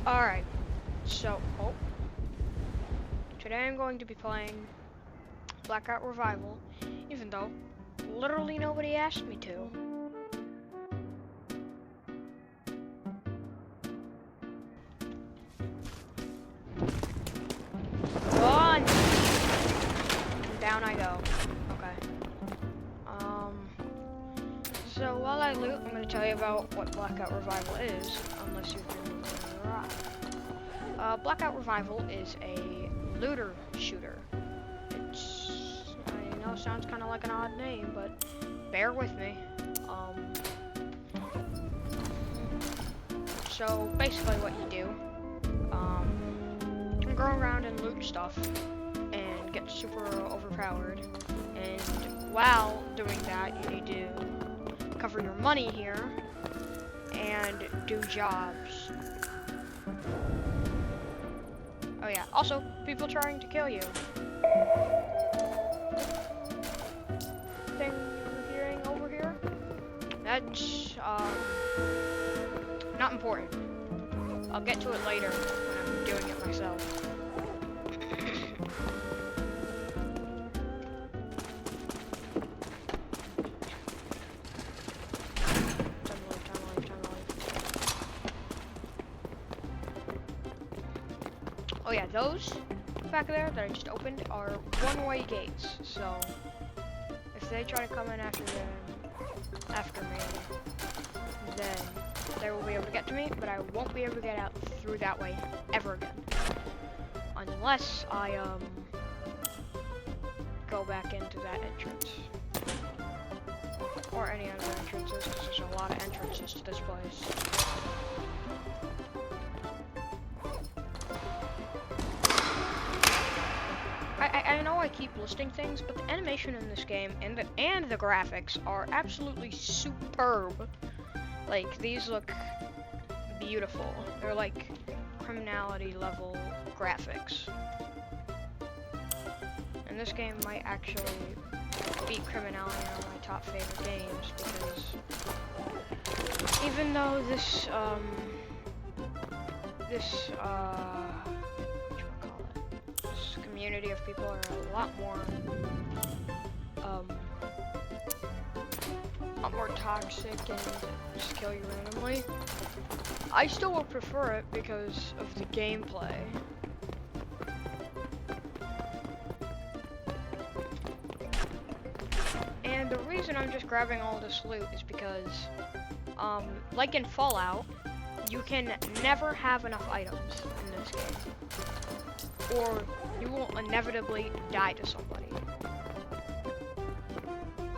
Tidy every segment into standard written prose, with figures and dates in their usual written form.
Alright, so, today I'm going to be playing Blackout Revival, even though literally nobody asked me to. One! And down I go. Okay. So while I loot, I'm going to tell you about what Blackout Revival is, unless you've been looking around. Blackout Revival is a looter shooter. I know it sounds kind of like an odd name, but bear with me. So basically what you do, you go around and loot stuff and get super overpowered, and while doing that you need to cover your money here and do jobs. Oh yeah, also people trying to kill you. Thing you're hearing over here, that's not important. I'll get to it later when I'm doing it myself. Oh yeah, those back there that I just opened are one-way gates, so if they try to come in after me, then they will be able to get to me, but I won't be able to get out through that way ever again. Unless I go back into that entrance. Or any other entrances, because there's a lot of entrances to this place. I know I keep listing things, but the animation in this game and the graphics are absolutely superb. Like, these look beautiful. They're like criminality level graphics. And this game might actually beat Criminality one of my top favorite games, because even though this community of people are a lot more toxic and just kill you randomly, I still would prefer it because of the gameplay. And the reason I'm just grabbing all this loot is because, like in Fallout, you can never have enough items in this game, or you will inevitably die to somebody.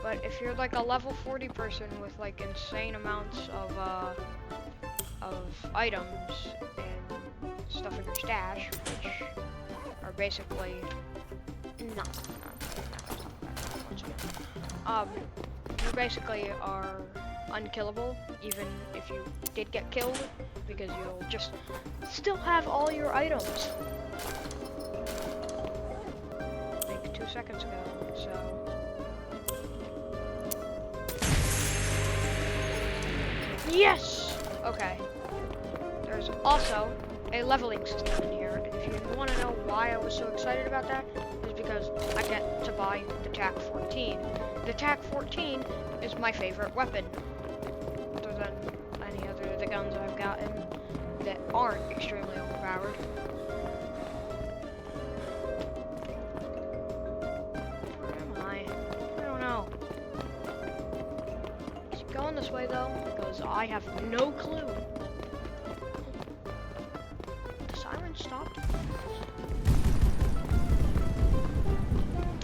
But if you're like a level 40 person with like insane amounts of items and stuff in your stash, which are basically you basically are unkillable, even if you did get killed, because you'll just still have all your items. Like 2 seconds ago, so. Yes! Okay. There's also a leveling system in here, and if you want to know why I was so excited about that, is because I get to buy the TAC-14. The TAC-14 is my favorite weapon, other than any other of the guns I've gotten that aren't extremely overpowered. Where am I? I don't know. Keep going this way though, because I have no clue. The siren stopped.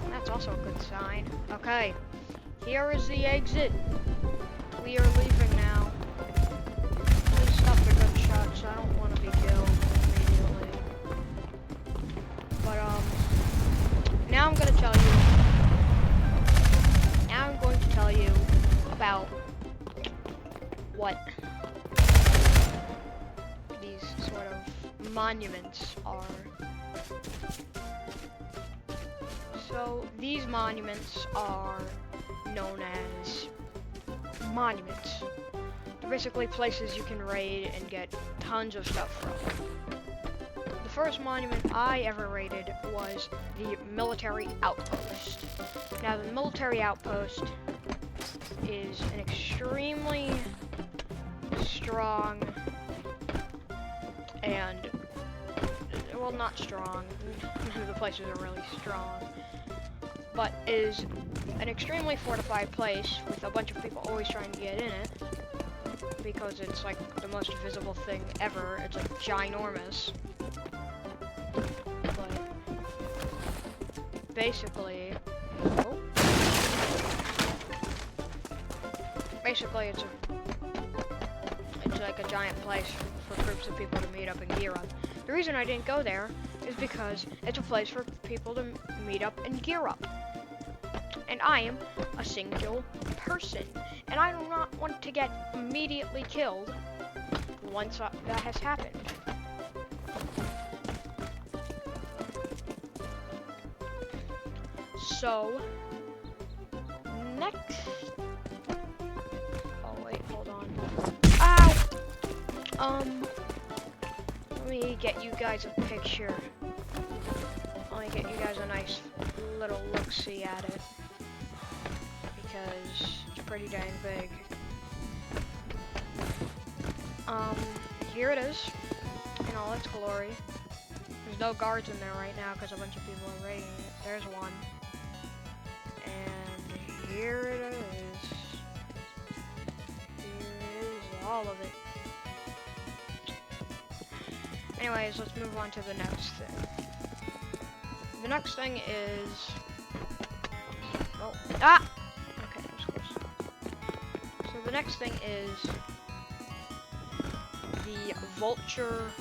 That's also a good sign. Okay. Here is the exit. We are leaving now. Please stop the gunshots. I don't want to be killed immediately. But now I'm going to tell you about what these sort of monuments are. So these monuments are known as monuments They're basically places you can raid and get tons of stuff from. The first monument I ever raided was the military outpost. Now, the military outpost is an extremely strong and, well, not strong, none of the places are really strong, but is an extremely fortified place with a bunch of people always trying to get in it, because it's like the most visible thing ever. It's like ginormous. But basically, it's like a giant place for groups of people to meet up and gear up. The reason I didn't go there is because it's a place for people to meet up and gear up. And I am a single person, and I do not want to get immediately killed once that has happened. So, next... Oh wait, hold on. Ow! Let me get you guys a picture. Let me get you guys a nice little look-see at it, because it's pretty dang big. Here it is, in all its glory. There's no guards in there right now because a bunch of people are raiding it. There's one. And here it is. Here is all of it. Anyways, let's move on to the next thing. The next thing is... Oh, ah! Okay, that was close. So the next thing is the vulture.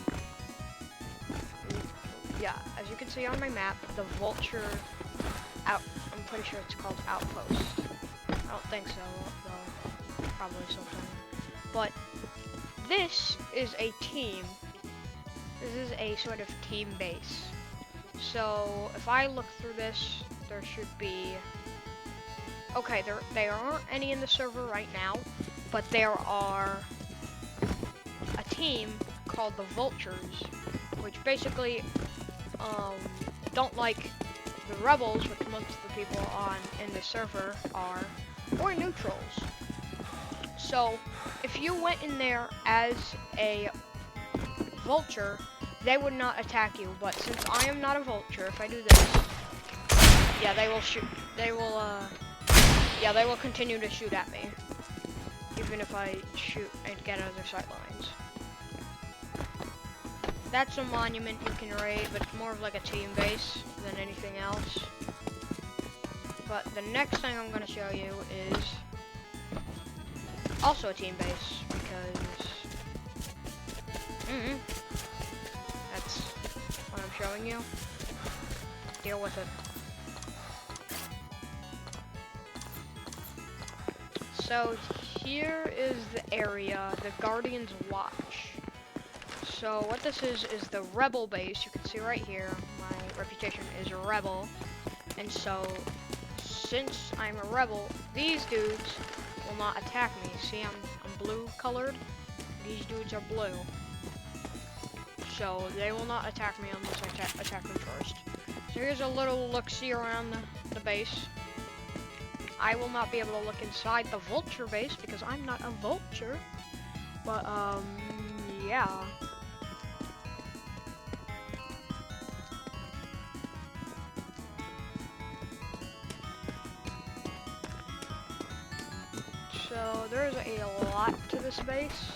Yeah, as you can see on my map, the vulture I'm pretty sure it's called outpost. I don't think so, though. Probably something. But this is a team. This is a sort of team base. So if I look through this, there should be... Okay, there aren't any in the server right now, but there are a team called the Vultures, which basically don't like the rebels, which most of the people in the server are, or neutrals. So if you went in there as a vulture, they would not attack you, but since I am not a vulture, if I do this, yeah, they will shoot. They will continue to shoot at me, even if I shoot and get out of their sight lines. That's a monument you can raid, but it's more of like a team base than anything else. But the next thing I'm going to show you is also a team base, because that's what I'm showing you. Deal with it. So here is the area, the Guardian's Watch. So what this is the rebel base. You can see right here, my reputation is a rebel. And so, since I'm a rebel, these dudes will not attack me. See, I'm blue colored. These dudes are blue. So they will not attack me unless I attack them first. So here's a little look-see around the base. I will not be able to look inside the vulture base because I'm not a vulture. But, yeah. So there's a lot to this base.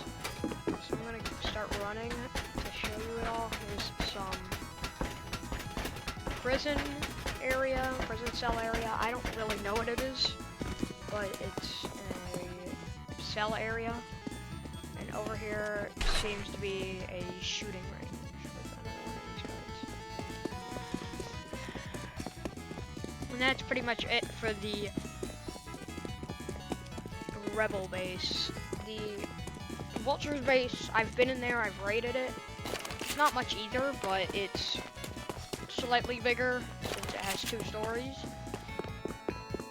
So I'm gonna start running to show you it all. Here's some prison cell area. I don't really know what it is, but it's a cell area. And over here seems to be a shooting range with another one of these guys. And that's pretty much it for the rebel base. The vulture's base, I've been in there, I've raided it. It's not much either, but it's slightly bigger since it has 2 stories.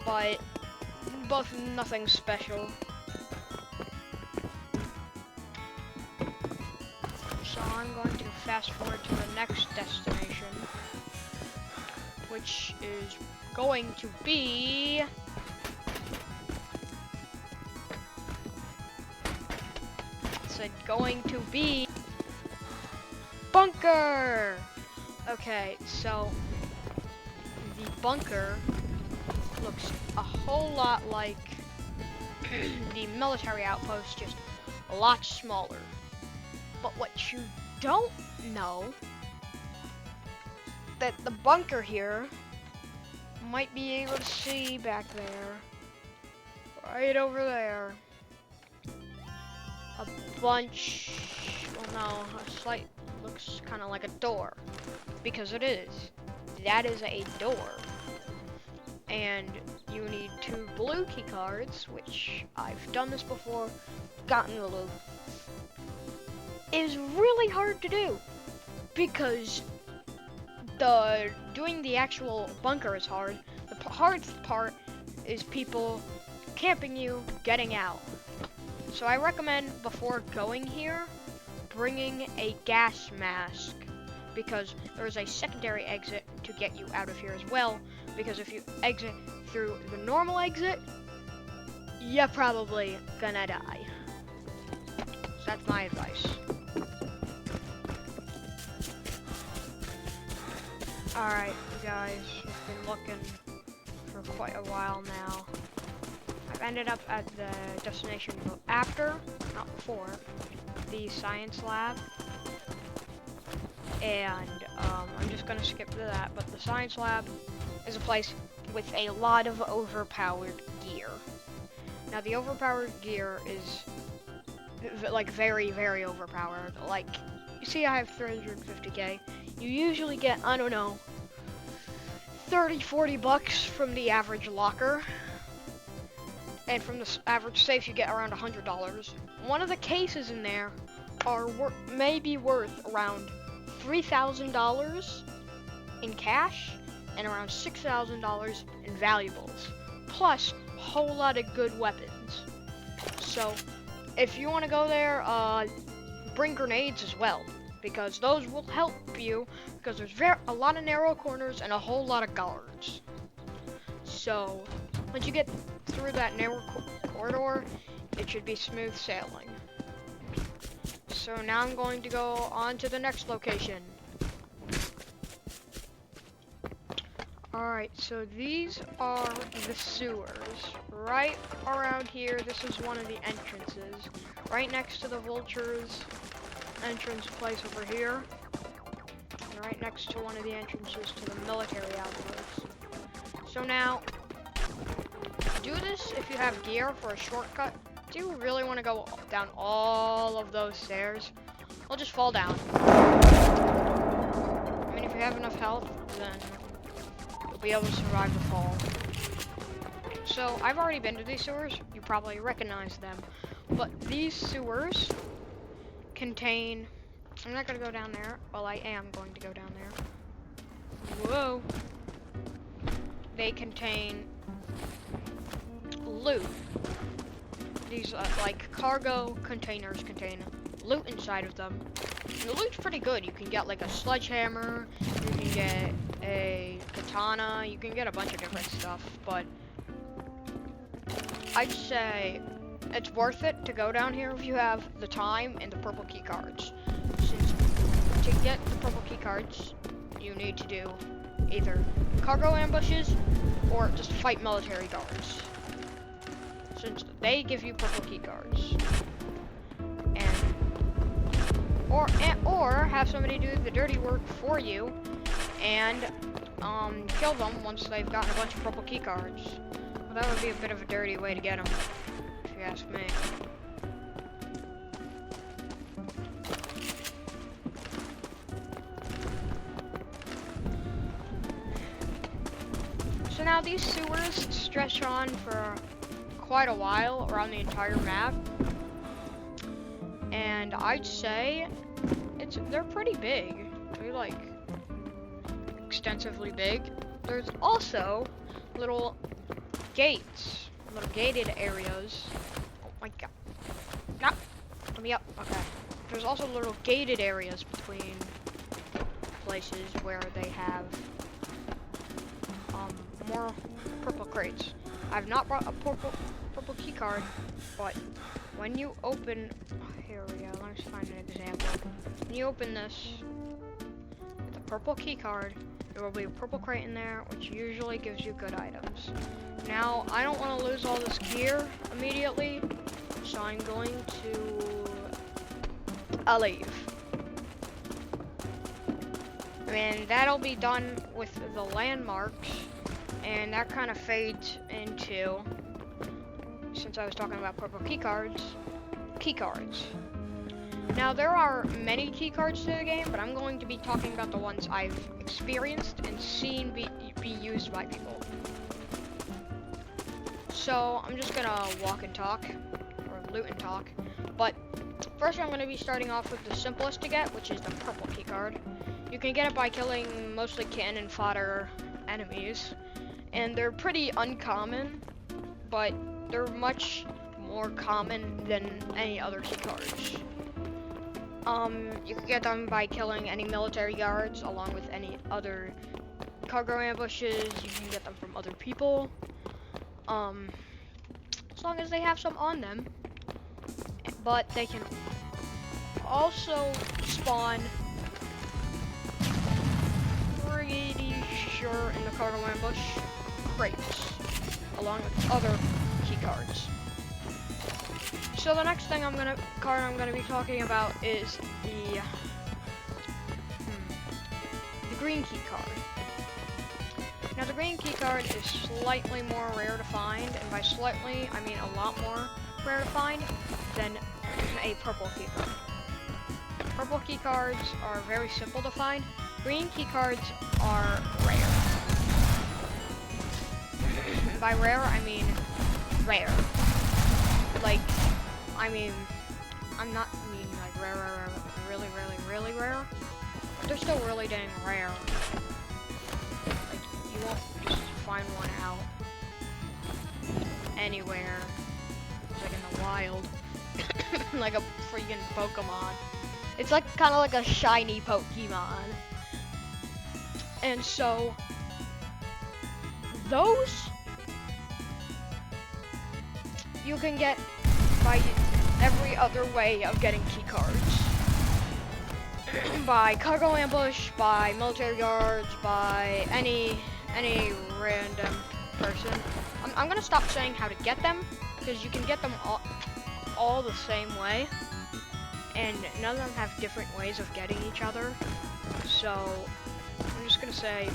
But both nothing special. I'm going to fast forward to the next destination, which is going to be bunker. Okay, so the bunker looks a whole lot like the military outpost, just a lot smaller. But what you don't know, that the bunker here might be able to see back there, right over there, a bunch, well no, a slight, looks kind of like a door, because it is. That is a door. And you need 2 blue key cards, which I've done this before, gotten the loot. It is really hard to do, because doing the actual bunker is hard. The hardest part is people camping you, getting out. So I recommend, before going here, bringing a gas mask, because there's a secondary exit to get you out of here as well, because if you exit through the normal exit, you're probably gonna die. So that's my advice. Alright, you guys, we've been looking for quite a while now. I've ended up at the destination after, not before, the science lab. And I'm just gonna skip to that, but the science lab is a place with a lot of overpowered gear. Now the overpowered gear is like very, very overpowered. Like, you see I have 350k. You usually get, I don't know, 30-40 bucks from the average locker. And from the average safe you get around $100. One of the cases in there are maybe worth around $3,000 in cash and around $6,000 in valuables, plus a whole lot of good weapons. So if you want to go there, bring grenades as well, because those will help you, because there's a lot of narrow corners and a whole lot of guards. So once you get through that narrow corridor, it should be smooth sailing. So now I'm going to go on to the next location. Alright, so these are the sewers. Right around here, this is one of the entrances. Right next to the vultures entrance place over here. And right next to one of the entrances to the military outposts. So now, do this if you have gear for a shortcut. Do you really want to go down all of those stairs? I'll just fall down. I mean, if you have enough health, then you'll be able to survive the fall. So, I've already been to these sewers. You probably recognize them. But these sewers contain... I'm not going to go down there. Well, I am going to go down there. Whoa. They contain loot. These like cargo containers contain loot inside of them. And the loot's pretty good. You can get like a sledgehammer, you can get a katana, you can get a bunch of different stuff, but I'd say it's worth it to go down here if you have the time and the purple key cards. Since to get the purple key cards, you need to do either cargo ambushes or just fight military guards, since they give you purple key cards. Or have somebody do the dirty work for you and kill them once they've gotten a bunch of purple key cards. Well, that would be a bit of a dirty way to get them, if you ask me. So now these sewers stretch on for quite a while around the entire map, and I'd say they're pretty big. They're like extensively big. There's also little gates, little gated areas. Oh my god! No, let me up. Okay. there's also little gated areas between places where they have more purple crates. I've not brought a purple key card, but when you open, here we go, let me find an example. When you open this with a purple key card, there will be a purple crate in there, which usually gives you good items. Now, I don't want to lose all this gear immediately, so I'm going to leave. And that'll be done with the landmarks, and that kind of fades into, since I was talking about purple key cards. Now, there are many key cards to the game, but I'm going to be talking about the ones I've experienced and seen be used by people. So, I'm just gonna walk and talk, or loot and talk, but first I'm gonna be starting off with the simplest to get, which is the purple key card. You can get it by killing mostly cannon fodder enemies, and they're pretty uncommon, but they're much more common than any other key cards. You can get them by killing any military guards, along with any other cargo ambushes. You can get them from other people, as long as they have some on them. But they can also spawn, pretty sure, in the cargo ambush crates, along with other key cards. So the next thing I'm gonna be talking about is the green key card. Now the green key card is slightly more rare to find, and by slightly I mean a lot more rare to find than a purple key card. Purple key cards are very simple to find. Green key cards are rare. By rare I mean rare. Like, I'm not meaning like rare, really rare. But they're still really dang rare. Like, you won't just find one out anywhere. It's like in the wild. Like a freaking Pokemon. It's like kind of like a shiny Pokemon. And so, those you can get by every other way of getting key cards. By cargo ambush, by military guards, by any random person. I'm gonna stop saying how to get them, because you can get them all the same way, and none of them have different ways of getting each other. So I'm just gonna say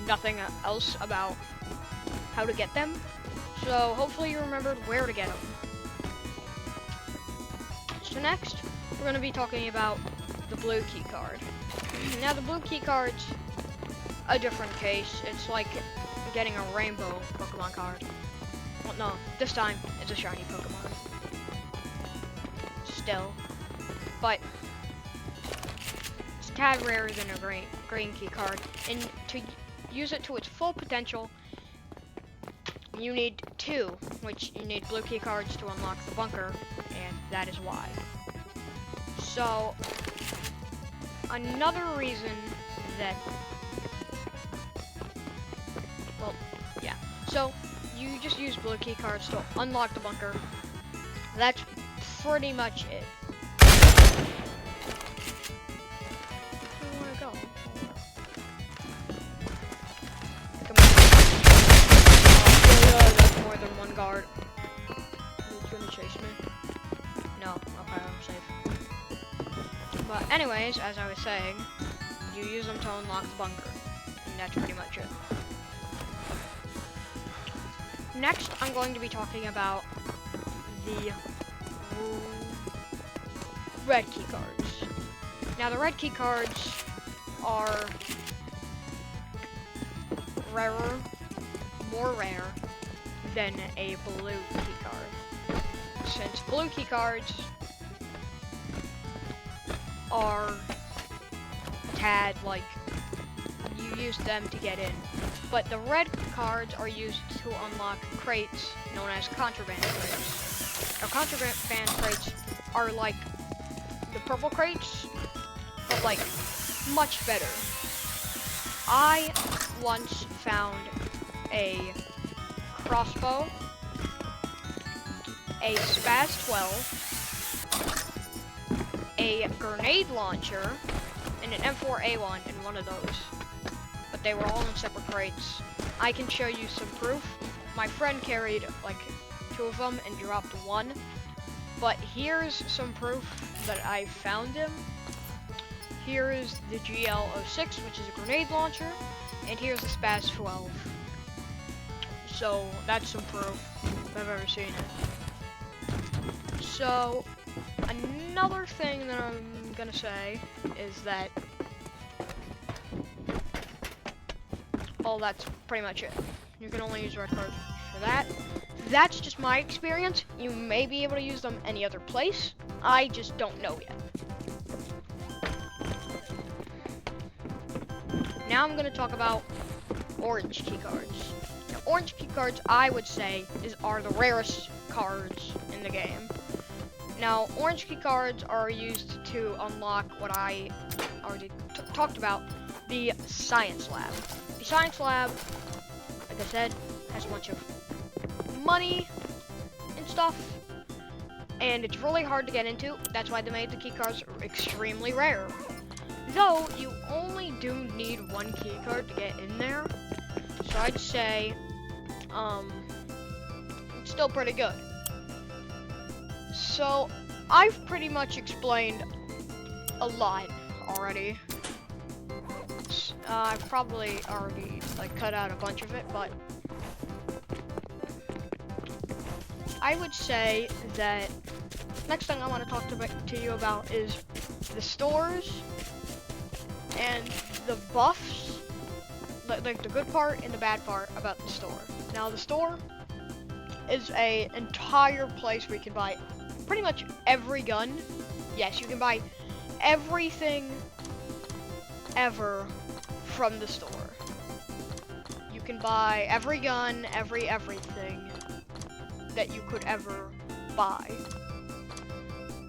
nothing else about how to get them. So hopefully you remembered where to get them. So next, we're going to be talking about the blue key card. Now the blue key card's a different case. It's like getting a rainbow Pokemon card. Well, no, this time it's a shiny Pokemon. Still. But it's a tad rarer than a green key card. And to use it to its full potential, you need two, which you need blue key cards to unlock the bunker, and that is why. So, another reason that, well, yeah. So, you just use blue key cards to unlock the bunker. That's pretty much it. Where do I want to go? That's more than one guard. He's gonna chase me. No, okay, I'm safe. But anyways, as I was saying, you use them to unlock the bunker. And that's pretty much it. Next, I'm going to be talking about the red key cards. Now, the red key cards are rarer, more rare than a blue key card. Since blue key cards are a tad like you use them to get in, but the red cards are used to unlock crates known as contraband crates. Now, contraband crates are like purple crates, but like much better. I once found a crossbow, a Spaz 12, a grenade launcher, and an M4A1 in one of those. But they were all in separate crates. I can show you some proof. My friend carried like 2 of them and dropped 1. But here's some proof that I found him. Here is the GL06, which is a grenade launcher, and here's the Spaz 12. So that's some proof if I've ever seen it. So another thing that I'm gonna say is that, well, that's pretty much it. You can only use red cards for that. That's just my experience. You may be able to use them any other place. I just don't know yet. Now I'm gonna talk about orange key cards. Now, orange key cards, I would say, are the rarest cards in the game. Now, orange key cards are used to unlock what I already talked about, the science lab. The science lab, like I said, has a bunch of money and stuff, and it's really hard to get into. That's why they made the key cards extremely rare. Though, you only do need 1 key card to get in there, so I'd say, it's still pretty good. So, I've pretty much explained a lot already. I've probably already, like, cut out a bunch of it, but I would say that next thing I want to talk to you about is the stores and the buffs, like the good part and the bad part about the store. Now, the store is an entire place where you can buy pretty much every gun. Yes, you can buy everything ever from the store. You can buy every gun, everything that you could ever buy.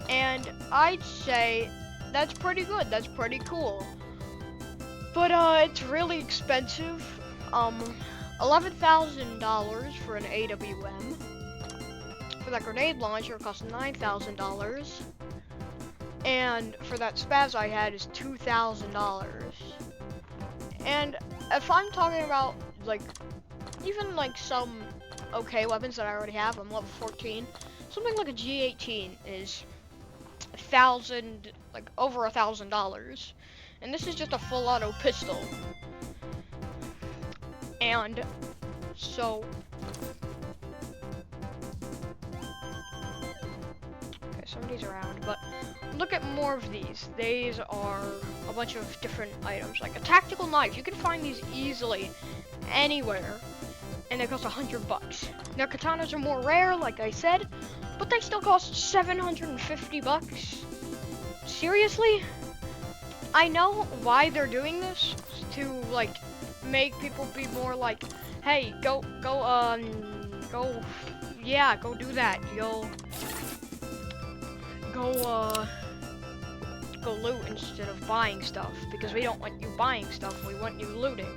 And I'd say that's pretty good. That's pretty cool. But it's really expensive. $11,000 for an AWM. For that grenade launcher, it costs $9,000. And for that Spaz I had is $2,000. And if I'm talking about like even like some okay weapons that I already have, I'm level 14. Something like a G18 is over $1,000. And this is just a full auto pistol. And so okay, somebody's around, but look at more of these. These are a bunch of different items, like a tactical knife. You can find these easily anywhere, and they cost $100. Now, katanas are more rare, like I said, but they still cost $750. Seriously? I know why they're doing this, to like make people be more like, hey, go do that. Go loot instead of buying stuff, because we don't want you buying stuff, we want you looting,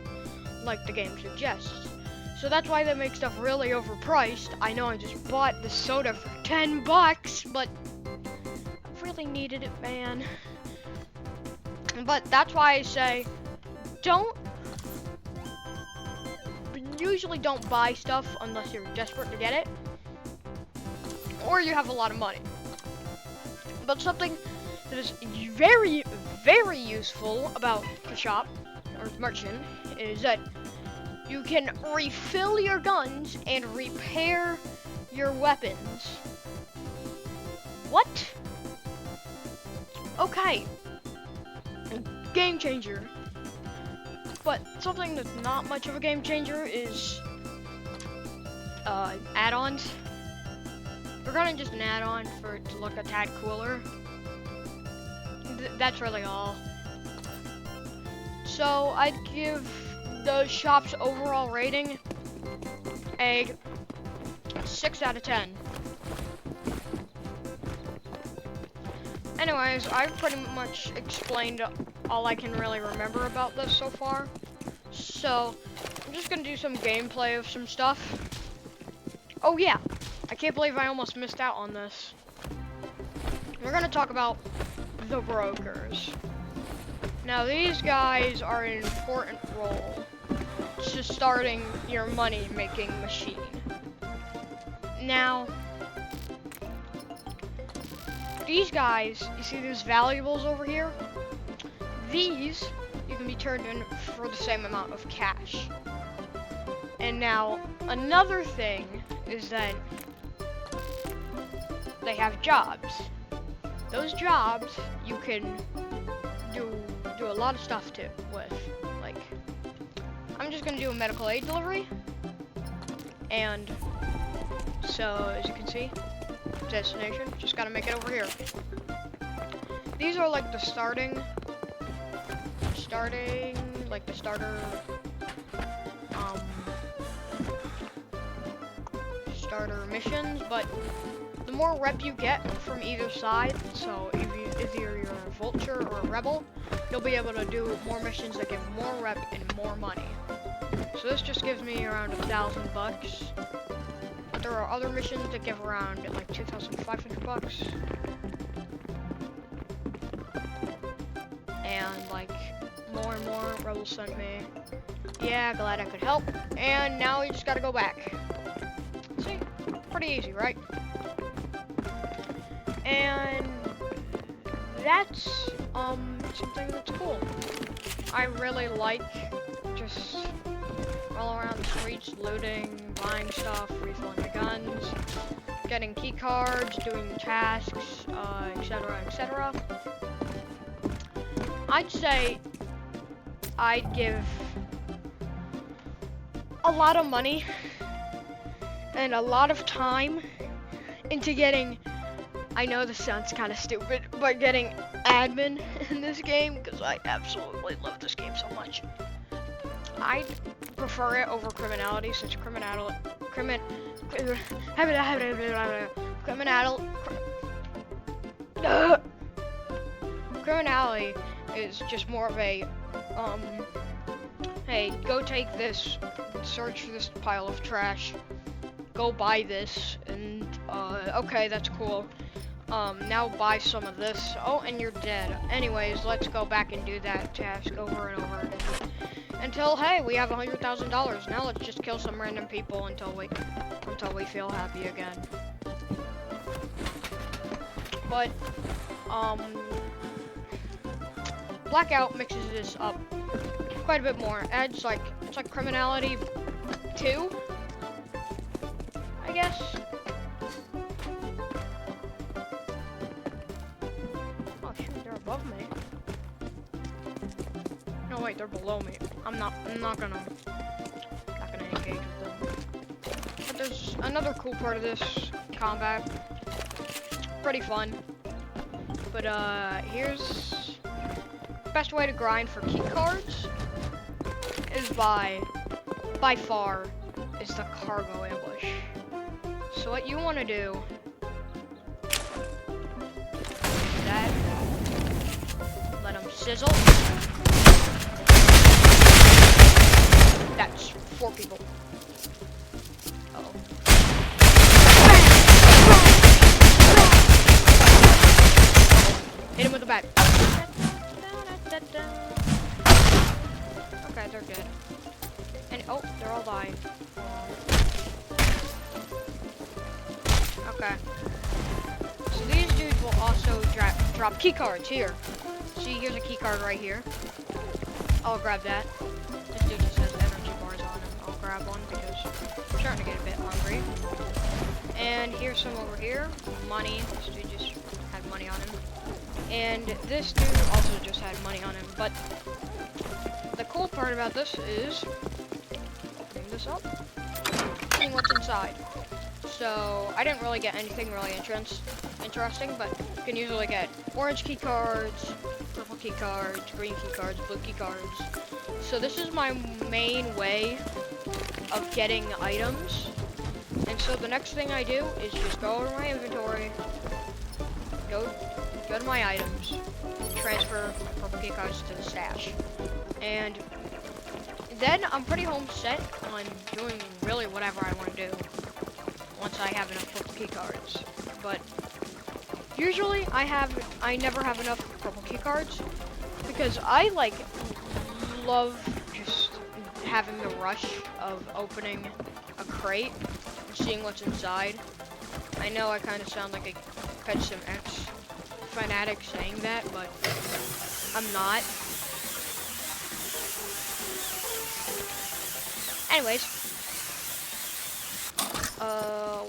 like the game suggests. So that's why they make stuff really overpriced. I know I just bought the soda for $10, but I really needed it, man. But that's why I say, usually don't buy stuff unless you're desperate to get it, or you have a lot of money. But something that is very, very useful about the shop, or merchant, is that you can refill your guns and repair your weapons. What? Okay. Game changer. But something that's not much of a game changer is add-ons. We're gonna just an add-on for it to look a tad cooler. That's really all. So I'd give the shop's overall rating a 6 out of 10. Anyways, I've pretty much explained all I can really remember about this so far. So, I'm just gonna do some gameplay of some stuff. Oh yeah, I can't believe I almost missed out on this. We're gonna talk about the brokers. Now these guys are an important role to starting your money making machine. Now, these guys, you see these valuables over here? These, you can be turned in for the same amount of cash. And now, another thing is that they have jobs. Those jobs, you can do a lot of stuff with. Like, I'm just gonna do a medical aid delivery. And so, as you can see, destination, just gotta make it over here. These are like the starter missions, but the more rep you get from either side, so if you're a vulture or a rebel, you'll be able to do more missions that give more rep and more money. So this just gives me around $1,000. But there are other missions that give around like $2,500. And like more and more rebels sent me. Yeah, glad I could help. And now we just gotta go back. See? Pretty easy, right? And that's something that's cool. I really like just all around the streets, looting, buying stuff, refilling my guns, getting key cards, doing tasks, etc., etc. I'd say I'd give a lot of money and a lot of time into getting, I know this sounds kind of stupid, but getting admin in this game, because I absolutely love this game so much. I'd prefer it over criminality, since criminality is just more of a hey, go take this, search for this pile of trash, go buy this, and okay, that's cool. Now buy some of this. Oh, and you're dead. Anyways, let's go back and do that task over and over again. Until, hey, we have $100,000. Now let's just kill some random people until we feel happy again. But, Blackout mixes this up quite a bit more. It's like criminality 2, I guess. Oh shoot, they're above me. No wait, they're below me. I'm not gonna engage with them. But there's another cool part of this combat. Pretty fun. But here's best way to grind for key cards is by far is the cargo ambush. So what you want to do is that, let them sizzle. That's 4 people. Uh-oh. Hit him with the bat. Okay, they're good. And oh, they're all dying. Okay. So these dudes will also drop key cards here. See, here's a key card right here. I'll grab that. This dude just has energy bars on him. I'll grab one because I'm starting to get a bit hungry. And here's some over here. Money. This dude just had money on him. And this dude also just had money on him. But the cool part about this is opening this up, seeing what's inside. So I didn't really get anything really interesting, but you can usually get orange key cards, purple key cards, green key cards, blue key cards. So this is my main way of getting items. And so the next thing I do is just go over my inventory, go go to my items, transfer purple key cards to the stash, and then I'm pretty home set on doing really whatever I want to do once I have enough purple key cards. But usually I never have enough purple key cards because I like love just having the rush of opening a crate and seeing what's inside. I know I kind of sound like a Pet Sim X fanatic saying that, but I'm not. Anyways,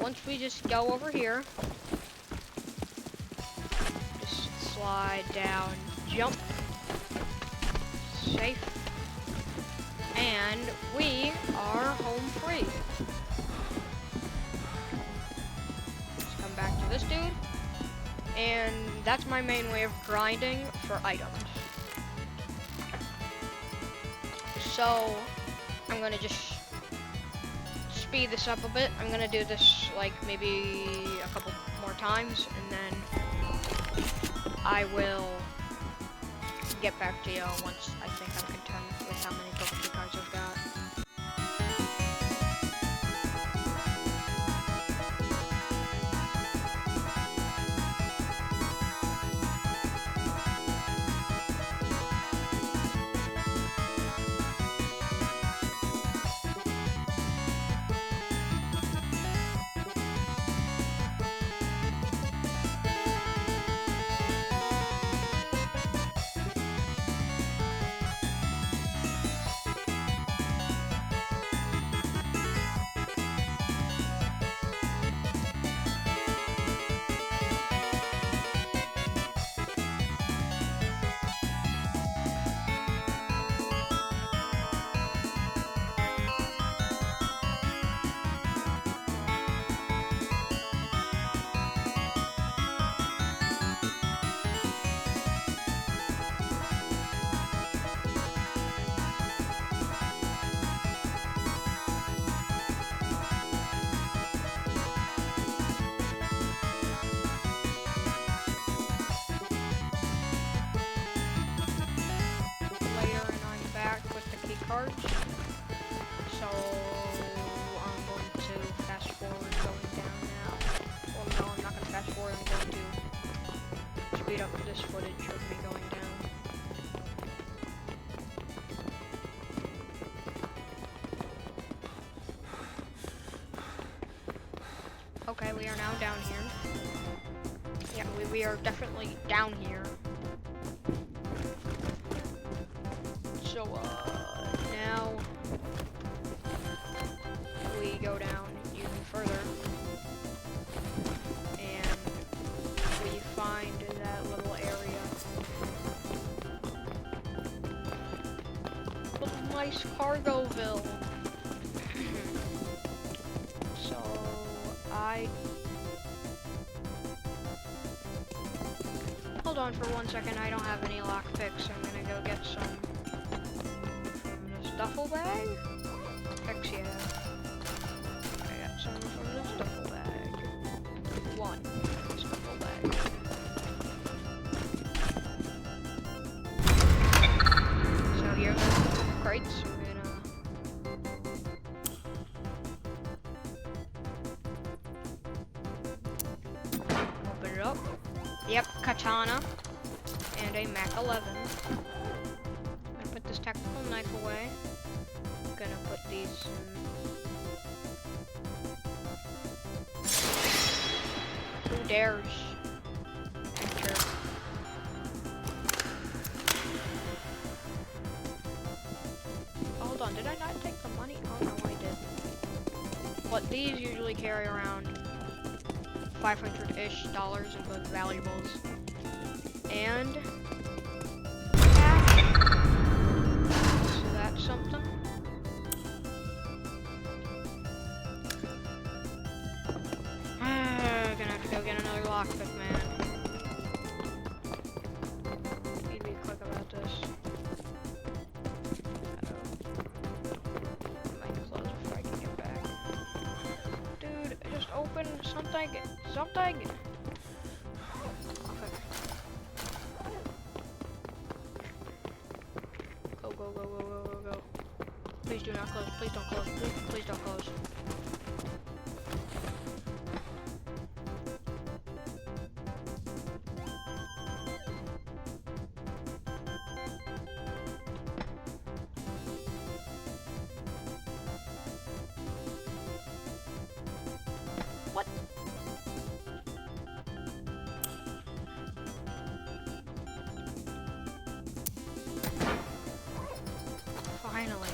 once we just go over here, just slide down, jump, safe, and we are home free. Let's come back to this dude, and that's my main way of grinding for items. So I'm gonna just speed this up a bit. I'm gonna do this like maybe a couple more times, and then I will get back to you once I think I'm content with how many purple key cards I've got. Cards. So I'm going to fast forward going down now. Well, no, I'm not going to fast forward. I'm going to speed up this footage of me going down. Okay, we are now down here. Yeah, we are definitely down here. So, now we go down even further, and we find that little area. Little nice Cargoville. So, hold on for 1 second, I don't have any lockpicks, I'm gonna go get some. Duffel bag? Heck yeah. I got some from this duffel bag. One duffel bag. So here's the crates. We're gonna open it up. Yep, katana and a Mac 11. Put this tactical knife away. I'm gonna put these who dares enter? Hold on, did I not take the money? Oh no, I did. But these usually carry around $500-ish in both valuables and something. Gonna have to go get another lockpick, man. Need to be quick about this. My clothes before I can get back. Dude, just open something. Something. Okay. Please do not close. Please don't close. Please don't close. What? Finally.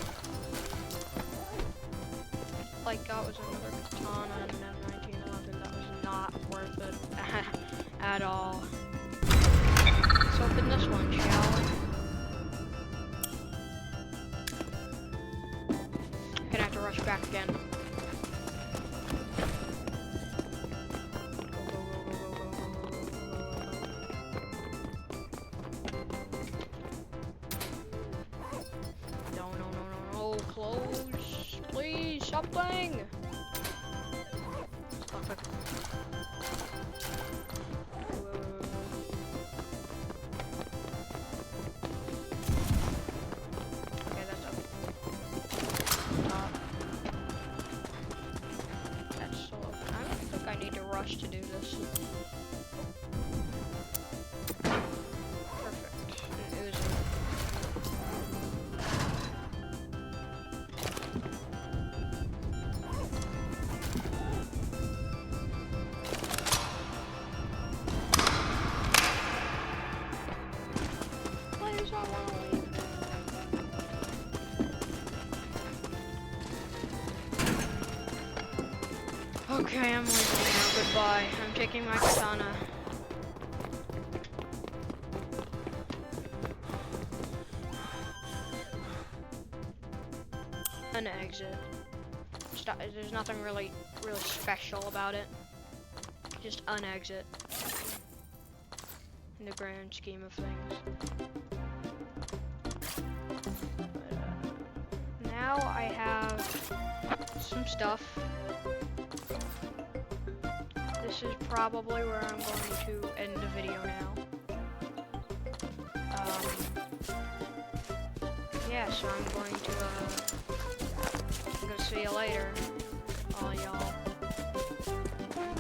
Like, that was another katana and then 1911. That was not worth it at all. Let's open this one, shall we? Gonna have to rush back again. No, close, please, something. Oh, quick. Okay, that's up. Top. That's still open. I don't think I need to rush to do this. Perfect. An Uzi. Please, I wanna leave. Okay, I'm leaving now. Goodbye. I'm taking my katana. An exit. There's nothing really special about it. Just an exit. In the grand scheme of things. But, now I have some stuff. This is probably where I'm going to end the video now. Yeah, so I'm going to see you later, all y'all.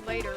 Later.